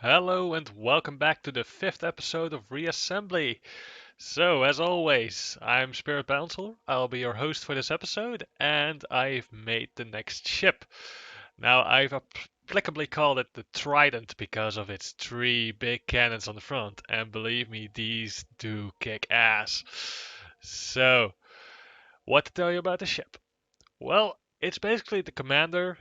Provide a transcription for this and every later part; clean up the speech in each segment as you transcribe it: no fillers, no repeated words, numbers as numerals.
Hello and welcome back to the fifth episode of Reassembly. So, as always, I'm Spirit Bouncer. I'll be your host for this episode, and I've made the next ship. Now, I've applicably called it the Trident because of its three big cannons on the front, and believe me, these do kick ass. So, what to tell you about the ship? Well, it's basically the commander,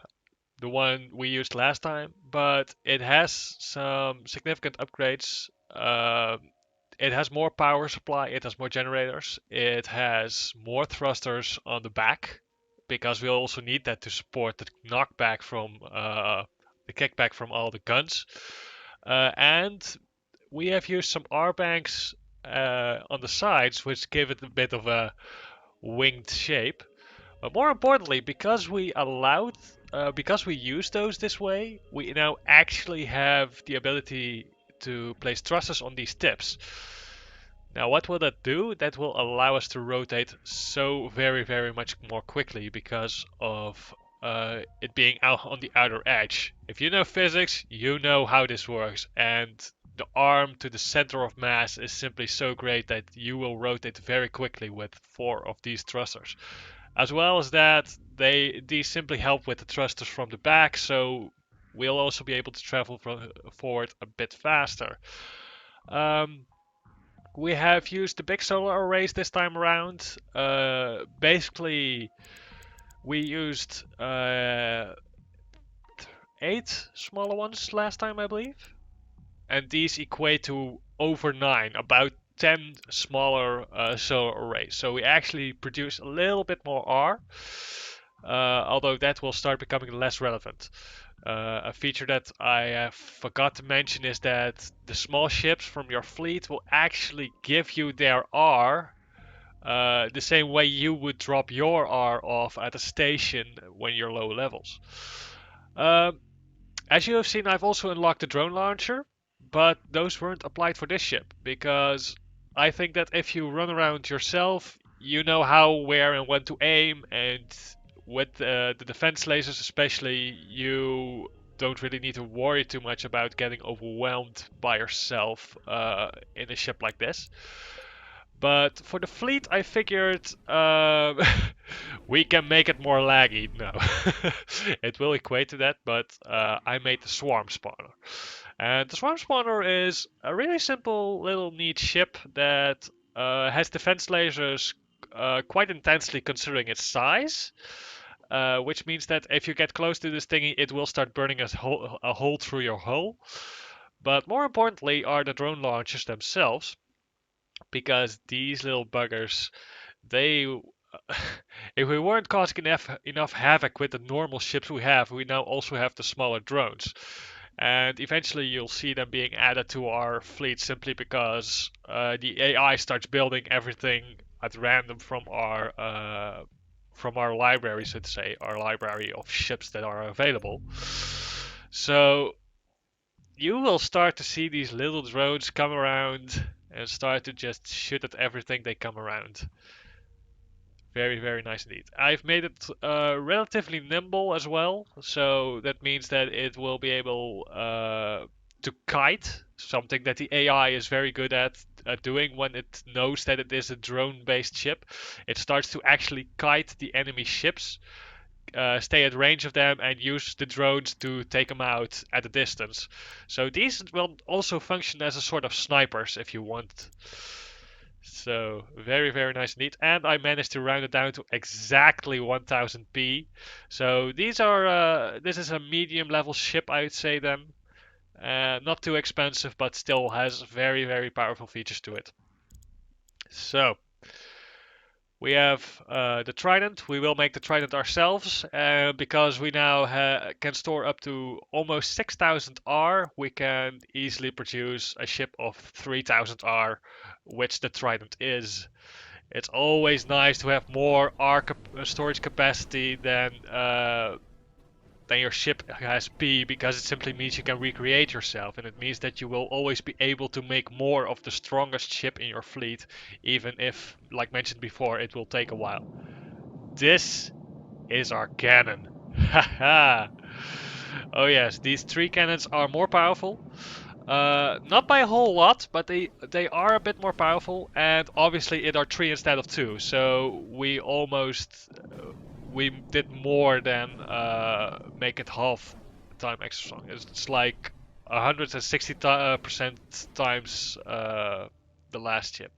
the one we used last time, but it has some significant upgrades. It has more power supply, it has more generators, it has more thrusters on the back, because we also need that to support the knockback from the kickback from all the guns. And we have used some R banks on the sides, which give it a bit of a winged shape. But more importantly, because we use those this way, we now actually have the ability to place thrusters on these tips. Now, what will that do? That will allow us to rotate so very, very much more quickly because of it being out on the outer edge. If you know physics, you know how this works, and the arm to the center of mass is simply so great that you will rotate very quickly with four of these thrusters. As well as that, these simply help with the thrusters from the back, so we'll also be able to travel forward a bit faster. Um, we have used the big solar arrays this time around. Basically, we used 8 smaller ones last time, I believe. And these equate to over 9, about 10 smaller solar arrays. So we actually produce a little bit more R, although that will start becoming less relevant. A feature that I forgot to mention is that the small ships from your fleet will actually give you their R the same way you would drop your R off at a station when you're low levels. Um, as you have seen, I've also unlocked the drone launcher, but those weren't applied for this ship because I think that if you run around yourself, you know how, where, and when to aim, and with the defense lasers especially, you don't really need to worry too much about getting overwhelmed by yourself in a ship like this. But for the fleet, I figured we can make it more laggy. No, it will equate to that, but I made the Swarm Spawner. And the Swarm Spawner is a really simple little neat ship that has defense lasers quite intensely considering its size. Which means that if you get close to this thingy, it will start burning a hole through your hull. But more importantly are the drone launchers themselves, because these little buggers, they if we weren't causing enough havoc with the normal ships we have, we now also have the smaller drones. And eventually you'll see them being added to our fleet simply because the AI starts building everything at random from our library, so to say, our library of ships that are available. So you will start to see these little drones come around and start to just shoot at everything they come around. Very, very nice indeed. I've made it relatively nimble as well, so that means that it will be able to kite, something that the AI is very good at doing when it knows that it is a drone-based ship. It starts to actually kite the enemy ships, stay at range of them, and use the drones to take them out at a distance. So these will also function as a sort of snipers if you want. So very, very nice indeed. And I managed to round it down to exactly 1000p. So this is a medium level ship, I would say then. Not too expensive, but still has very, very powerful features to it. So we have the Trident. We will make the Trident ourselves because we now can store up to almost 6000 R. We can easily produce a ship of 3000 R, which the Trident is. It's always nice to have more R storage capacity than your ship has P, because it simply means you can recreate yourself, and it means that you will always be able to make more of the strongest ship in your fleet, even if, like mentioned before, it will take a while. This is our cannon. Haha! Oh yes, these 3 cannons are more powerful. Not by a whole lot, but they are a bit more powerful, and obviously it are 3 instead of 2. So we almost we did more than make it half time extra strong. It's like 160% times the last chip.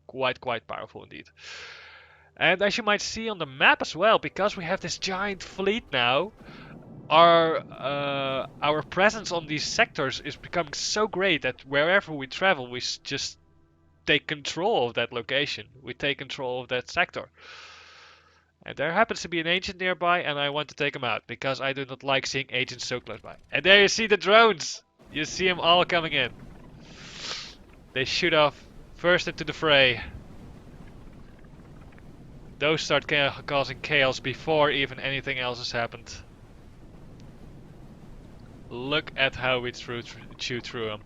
Quite powerful indeed. And as you might see on the map as well, because we have this giant fleet now, our presence on these sectors is becoming so great that wherever we travel, we just take control of that location. We take control of that sector. And there happens to be an agent nearby, and I want to take him out because I do not like seeing agents so close by. And there you see the drones. You see them all coming in. They shoot off first into the fray. Those start causing chaos before even anything else has happened. Look at how we shoot through them.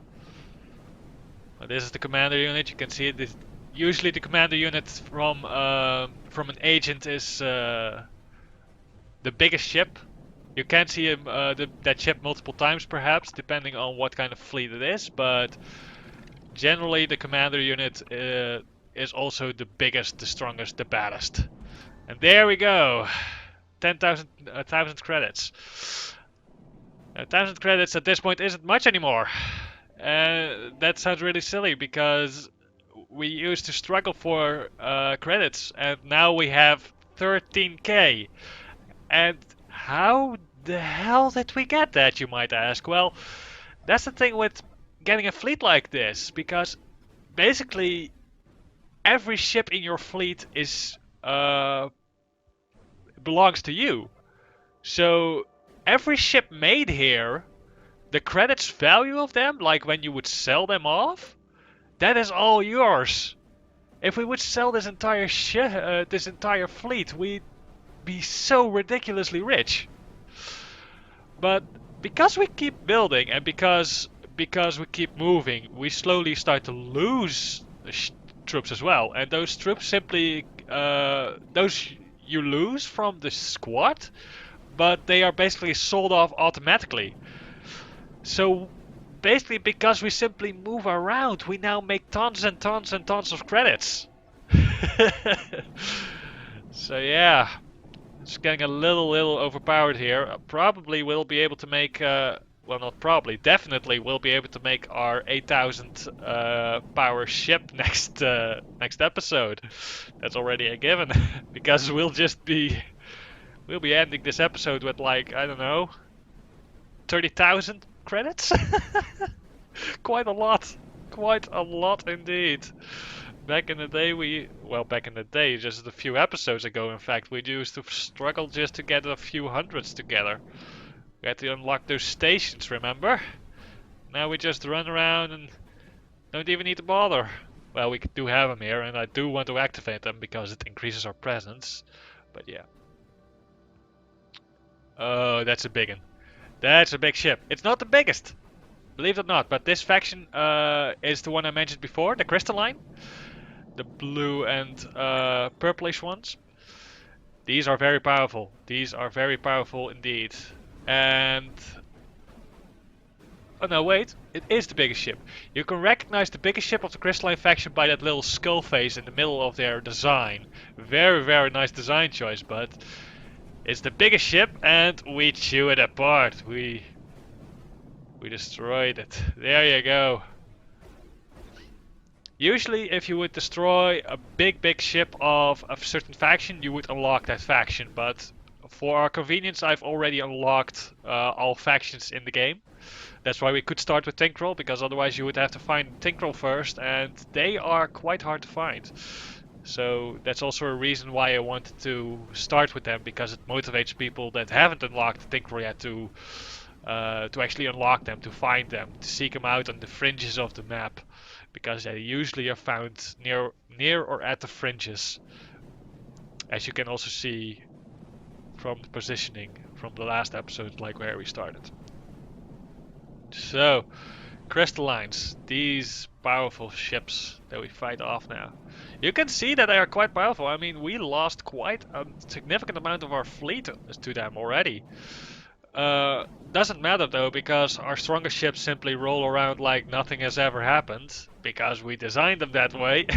Well, this is the commander unit. You can see it. Usually the commander unit from an agent is the biggest ship. You can see him, that ship multiple times perhaps, depending on what kind of fleet it is, but generally the commander unit is also the biggest, the strongest, the baddest. And there we go. 1,000 credits. 1,000 credits at this point isn't much anymore. That sounds really silly because we used to struggle for credits, and now we have 13k. And how the hell did we get that, you might ask? Well, that's the thing with getting a fleet like this, because basically every ship in your fleet is belongs to you. So every ship made here, the credits value of them, like when you would sell them off, that is all yours. If we would sell this entire fleet, we'd be so ridiculously rich. But because we keep building and because we keep moving, we slowly start to lose troops as well. And those troops simply, those you lose from the squad, but they are basically sold off automatically. So basically, because we simply move around, we now make tons and tons and tons of credits. So yeah, it's getting a little overpowered here. Probably we'll be able to make, well, not probably, definitely we'll be able to make our 8,000 power ship next episode. That's already a given, because we'll be ending this episode with, like, I don't know, 30,000 credits. Quite a lot indeed. Back in the day, just a few episodes ago, in fact, we used to struggle just to get a few hundreds together. We had to unlock those stations, remember? Now we just run around and don't even need to bother. Well, we do have them here, and I do want to activate them because it increases our presence. But yeah. Oh, that's a big one. That's a big ship. It's not the biggest, believe it or not, but this faction is the one I mentioned before, the Crystalline. The blue and purplish ones. These are very powerful. These are very powerful indeed. And oh no, wait, it is the biggest ship. You can recognize the biggest ship of the Crystalline faction by that little skull face in the middle of their design. Very nice design choice, but it's the biggest ship and we chew it apart. We destroyed it. There you go. Usually if you would destroy a big ship of a certain faction, you would unlock that faction, but for our convenience I've already unlocked all factions in the game. That's why we could start with Tinkrell, because otherwise you would have to find Tinkrell first, and they are quite hard to find. So that's also a reason why I wanted to start with them, because it motivates people that haven't unlocked Tinkrell yet to actually unlock them, to find them, to seek them out on the fringes of the map. Because they usually are found near or at the fringes, as you can also see from the positioning from the last episode, like where we started. So, Crystallines, these powerful ships that we fight off now. You can see that they are quite powerful. I mean, we lost quite a significant amount of our fleet to them already. Doesn't matter though, because our strongest ships simply roll around like nothing has ever happened, because we designed them that way.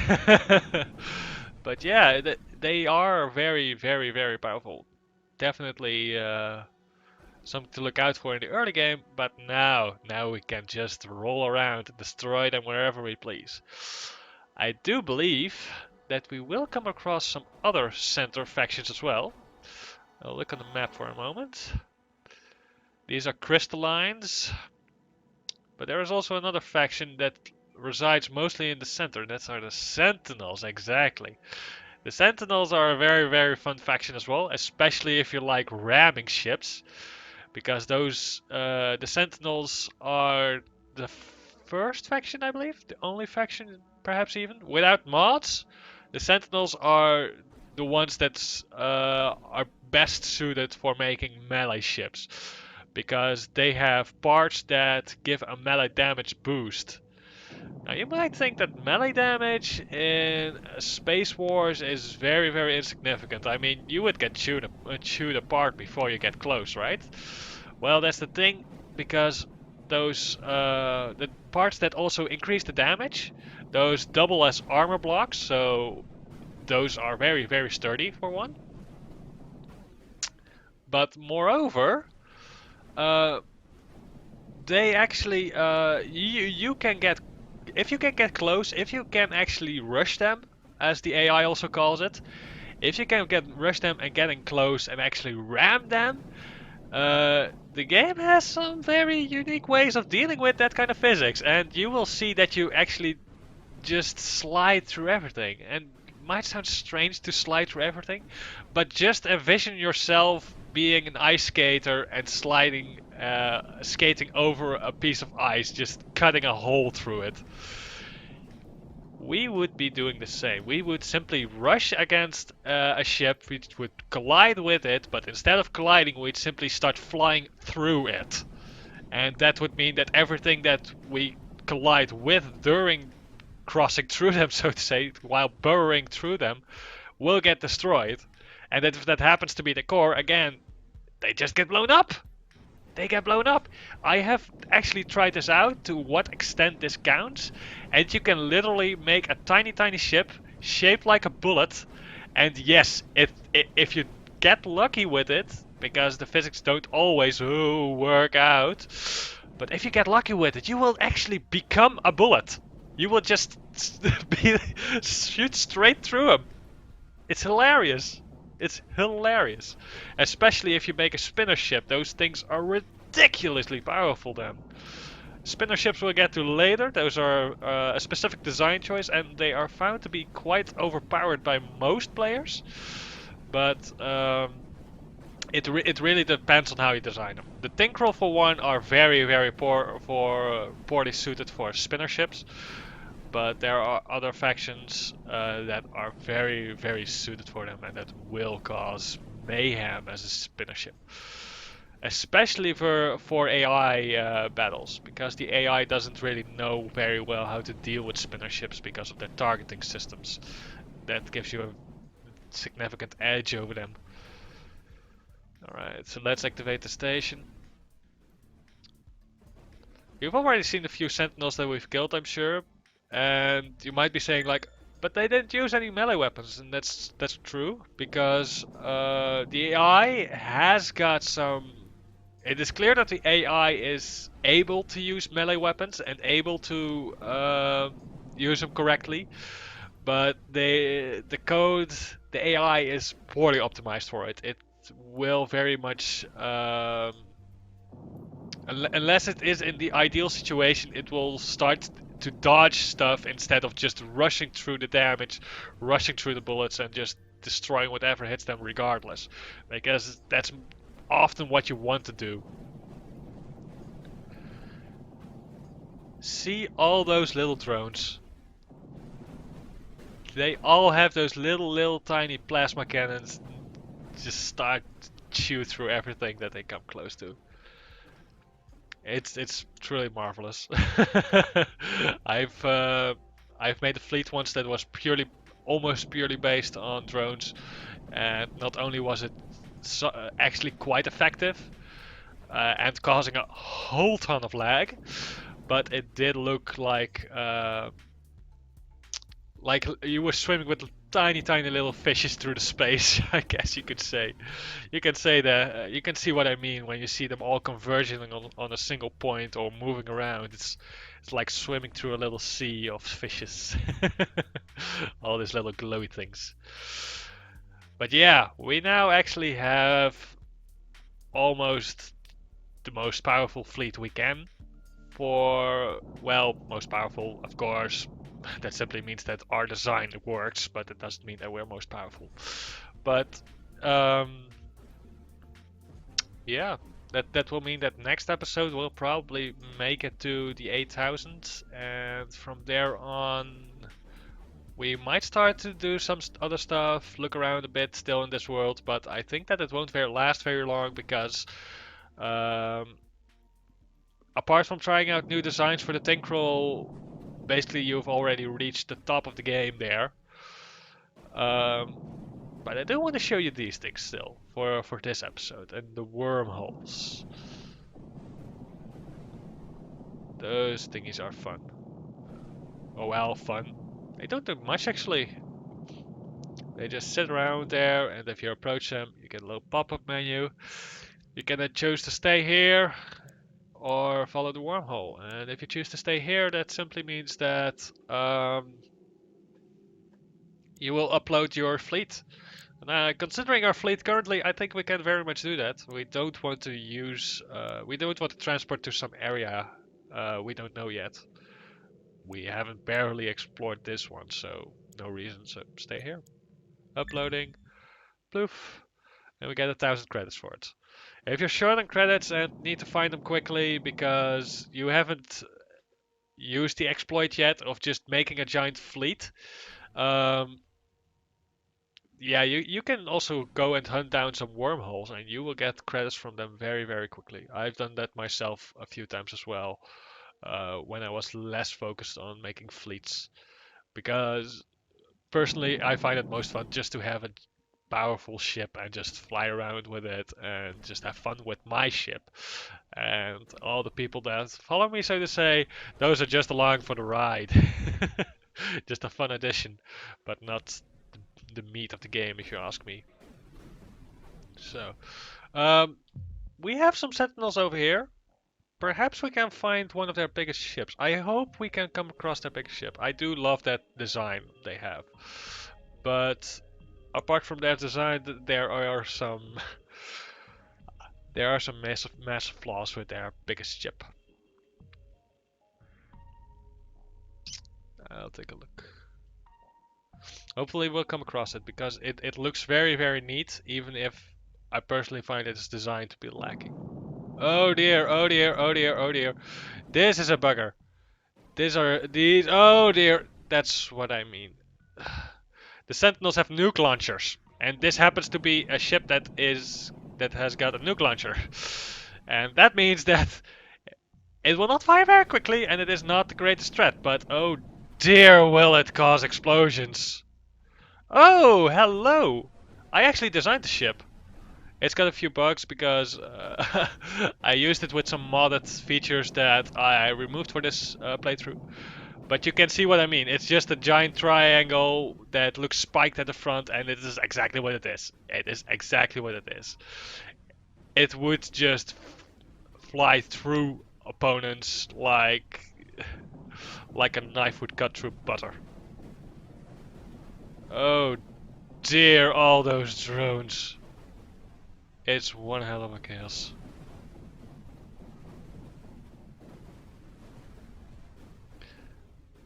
But yeah, they are very, very, very powerful. Definitely something to look out for in the early game, but now we can just roll around and destroy them wherever we please. I do believe that we will come across some other center factions as well. I'll look on the map for a moment. These are Crystallines, but there is also another faction that resides mostly in the center, and that's are the Sentinels, exactly. The Sentinels are a very, very fun faction as well, especially if you like ramming ships, because the Sentinels are the first faction, I believe, the only faction, perhaps even, without mods. The Sentinels are the ones that are best suited for making melee ships, because they have parts that give a melee damage boost. Now you might think that melee damage in Space Wars is very, very insignificant. I mean, you would get chewed apart before you get close, right? Well, that's the thing, because the parts that also increase the damage, those double as armor blocks, so those are very, very sturdy for one. But moreover, uh, they actually you can get, if you can get close, if you can actually rush them, as the AI also calls it, if you can rush them and getting close and actually ram them, the game has some very unique ways of dealing with that kind of physics, and you will see that you actually just slide through everything. And it might sound strange to slide through everything, but just envision yourself being an ice skater and skating over a piece of ice, just cutting a hole through it. We would be doing the same. We would simply rush against a ship, we would collide with it, but instead of colliding, we'd simply start flying through it. And that would mean that everything that we collide with during crossing through them, so to say, while burrowing through them, will get destroyed. And that if that happens to be the core, again, they just get blown up. They get blown up. I have actually tried this out to what extent this counts, and you can literally make a tiny, tiny ship shaped like a bullet. And yes, if you get lucky with it, because the physics don't always work out, but if you get lucky with it, you will actually become a bullet. You will just shoot straight through them. It's hilarious. It's hilarious. Especially if you make a spinner ship. Those things are ridiculously powerful then. Spinner ships we'll get to later. Those are a specific design choice, and they are found to be quite overpowered by most players. But it really depends on how you design them. The Tinkrell, for one, are very, very poorly suited for spinner ships. But there are other factions that are very, very suited for them, and that will cause mayhem as a spinner ship. Especially for AI battles, because the AI doesn't really know very well how to deal with spinner ships because of their targeting systems. That gives you a significant edge over them. Alright, so let's activate the station. You've already seen a few sentinels that we've killed, I'm sure. And you might be saying like, but they didn't use any melee weapons, and that's true, because the AI has got some. It is clear that the AI is able to use melee weapons and able to use them correctly, but the code, the AI is poorly optimized for it. It will very much. Unless it is in the ideal situation, it will start to dodge stuff instead of just rushing through the damage, rushing through the bullets, and just destroying whatever hits them regardless. Because that's often what you want to do. See all those little drones? They all have those little tiny plasma cannons. Just start to chew through everything that they come close to. It's truly marvelous. I've made a fleet once that was almost purely based on drones, and not only was it actually quite effective, and causing a whole ton of lag. But it did look like you were swimming with tiny, tiny little fishes through the space. I guess you could say. You can say that. You can see what I mean when you see them all converging on a single point or moving around. It's like swimming through a little sea of fishes. All these little glowy things. But yeah, we now actually have almost the most powerful fleet we can. For, well, most powerful, of course. That simply means that our design works, but it doesn't mean that we're most powerful. But yeah, that will mean that next episode we'll probably make it to the 8000, and from there on we might start to do some other stuff, look around a bit still in this world, but I think that it won't last very long because um, apart from trying out new designs for the Tinkrell, basically you've already reached the top of the game there. But I do want to show you these things still for this episode, and the wormholes. Those thingies are fun. Oh well, fun. They don't do much actually. They just sit around there, and if you approach them, you get a little pop-up menu. You can then choose to stay here or follow the wormhole. And if you choose to stay here, that simply means that you will upload your fleet. Considering our fleet currently, I think we can very much do that. We don't want to use, we don't want to transport to some area we don't know yet. We haven't barely explored this one, so no reason, so stay here. Uploading, ploof, and we get 1,000 credits for it. If you're short on credits and need to find them quickly because you haven't used the exploit yet of just making a giant fleet, yeah, you can also go and hunt down some wormholes and you will get credits from them very, very quickly. I've done that myself a few times as well, when I was less focused on making fleets. Because personally, I find it most fun just to have a powerful ship and just fly around with it and just have fun with my ship. And all the people that follow me, so to say, those are just along for the ride. Just a fun addition, but not the meat of the game, if you ask me. So, we have some sentinels over here. Perhaps we can find one of their biggest ships. I hope we can come across their biggest ship. I do love that design they have. But apart from that design, there are some massive flaws with their biggest ship. I'll take a look. Hopefully we'll come across it because it looks very, very neat, even if I personally find it's designed to be lacking. Oh dear, oh dear, oh dear, oh dear. This is a bugger. Oh dear, that's what I mean. The Sentinels have nuke launchers, and this happens to be a ship that has got a nuke launcher. And that means that it will not fire very quickly, and it is not the greatest threat, but oh dear, will it cause explosions. Oh, hello! I actually designed the ship. It's got a few bugs because I used it with some modded features that I removed for this playthrough. But you can see what I mean. It's just a giant triangle that looks spiked at the front, and it is exactly what it is. It is exactly what it is. It would just fly through opponents like a knife would cut through butter. Oh dear, all those drones. It's one hell of a chaos.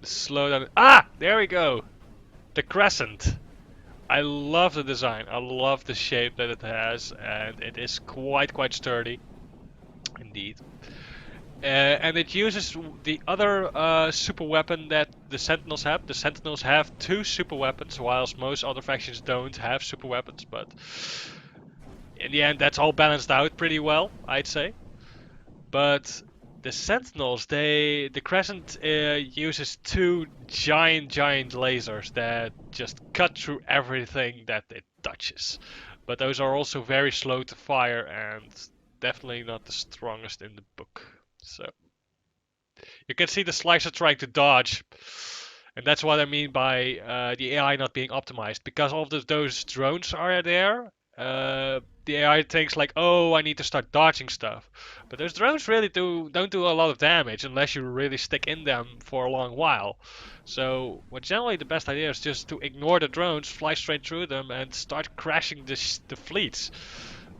Slow down. Ah! There we go! The crescent. I love the design. I love the shape that it has, and it is quite sturdy. Indeed. And it uses the other super weapon that the Sentinels have. The Sentinels have two super weapons, whilst most other factions don't have super weapons, but in the end that's all balanced out pretty well, I'd say. But the Sentinels, the Crescent uses two giant lasers that just cut through everything that it touches. But those are also very slow to fire, and definitely not the strongest in the book. So you can see the slicer trying to dodge. And that's what I mean by the AI not being optimized. Because all of those drones are there, the AI thinks like, oh, I need to start dodging stuff. But those drones really don't do a lot of damage unless you really stick in them for a long while. So what generally the best idea is just to ignore the drones, fly straight through them, and start crashing the fleets.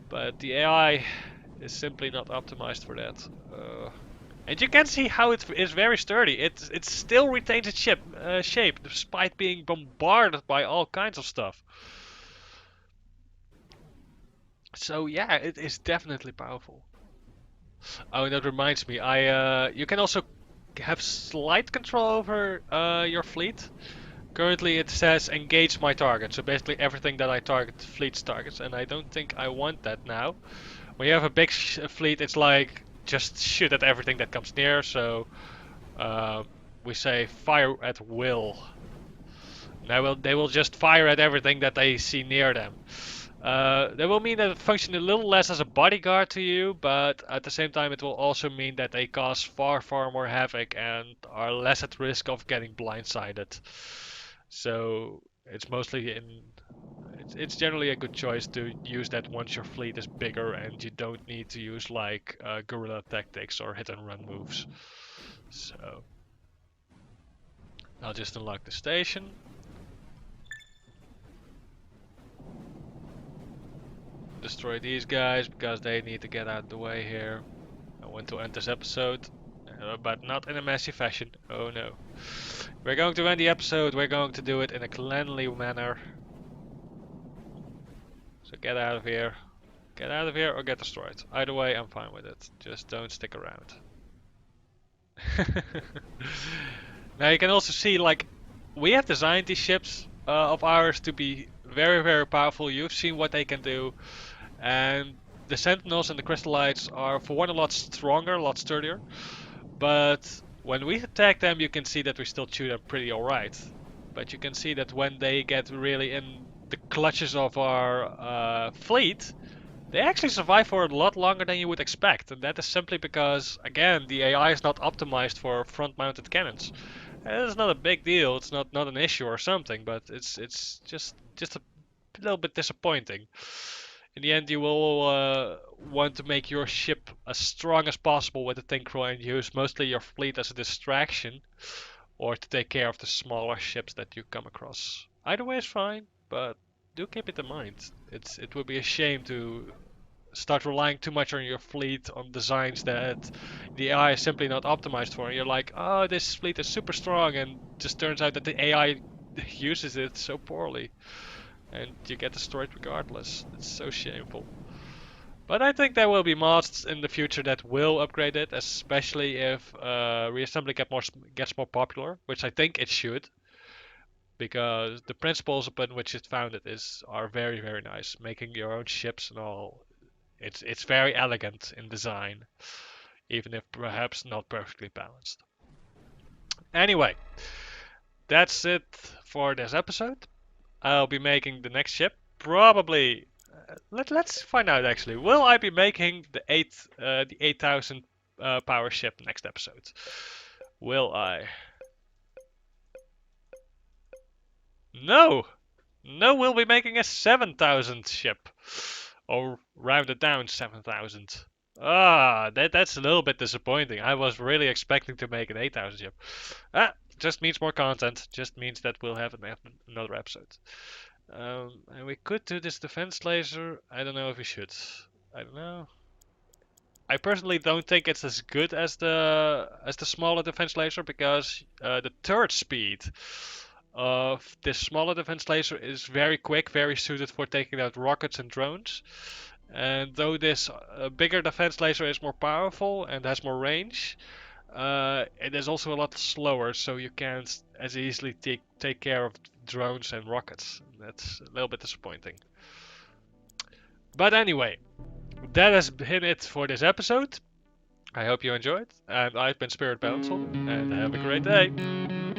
But the AI is simply not optimized for that. And you can see how it is very sturdy. It still retains its shape despite being bombarded by all kinds of stuff. So yeah, it is definitely powerful. Oh, and that reminds me, you can also have slight control over your fleet. Currently it says engage my target, so basically everything that I target fleets targets, and I don't think I want that now. When you have a big fleet, it's like just shoot at everything that comes near, so we say fire at will. They will just fire at everything that they see near them. That will mean that it functions a little less as a bodyguard to you, but at the same time it will also mean that they cause far more havoc and are less at risk of getting blindsided. So it's mostly it's generally a good choice to use that once your fleet is bigger and you don't need to use like guerrilla tactics or hit and run moves. So I'll just unlock the station. Destroy these guys because they need to get out of the way here. I want to end this episode, but not in a messy fashion. Oh no. We're going to end the episode, we're going to do it in a cleanly manner. So get out of here. Get out of here or get destroyed. Either way, I'm fine with it. Just don't stick around. Now you can also see, like, we have designed these ships of ours to be very powerful. You've seen what they can do. And the Sentinels and the Crystallites are, for one, a lot stronger, a lot sturdier. But when we attack them, you can see that we still chew them pretty alright. But you can see that when they get really in the clutches of our fleet, they actually survive for a lot longer than you would expect. And that is simply because, again, the AI is not optimized for front-mounted cannons. And it's not a big deal, it's not an issue or something, but it's just a little bit disappointing. In the end, you will want to make your ship as strong as possible with the Tinkrell and use mostly your fleet as a distraction, or to take care of the smaller ships that you come across. Either way is fine, but do keep it in mind. It would be a shame to start relying too much on your fleet on designs that the AI is simply not optimized for. And you're like, oh, this fleet is super strong, and just turns out that the AI uses it so poorly. And you get destroyed regardless. It's so shameful. But I think there will be mods in the future that will upgrade it, especially if Reassembly gets more popular, which I think it should. Because the principles upon which it's founded are very nice. Making your own ships and all. It's very elegant in design, even if perhaps not perfectly balanced. Anyway, that's it for this episode. I'll be making the next ship. Probably. Let's find out actually. Will I be making the 8,000 power ship next episode? Will I? No! No, we'll be making a 7,000 ship. Or rounded down 7,000. That's a little bit disappointing. I was really expecting to make an 8,000 ship. Just means more content. Just means that we'll have another episode. And we could do this defense laser. I don't know if we should. I don't know. I personally don't think it's as good as the smaller defense laser, because the turret speed of this smaller defense laser is very quick, very suited for taking out rockets and drones. And though this bigger defense laser is more powerful and has more range, it is also a lot slower, so you can't as easily take care of drones and rockets. That's a little bit disappointing. But anyway, that has been it for this episode. I hope you enjoyed, and I've been Spirit Bouncel, and have a great day.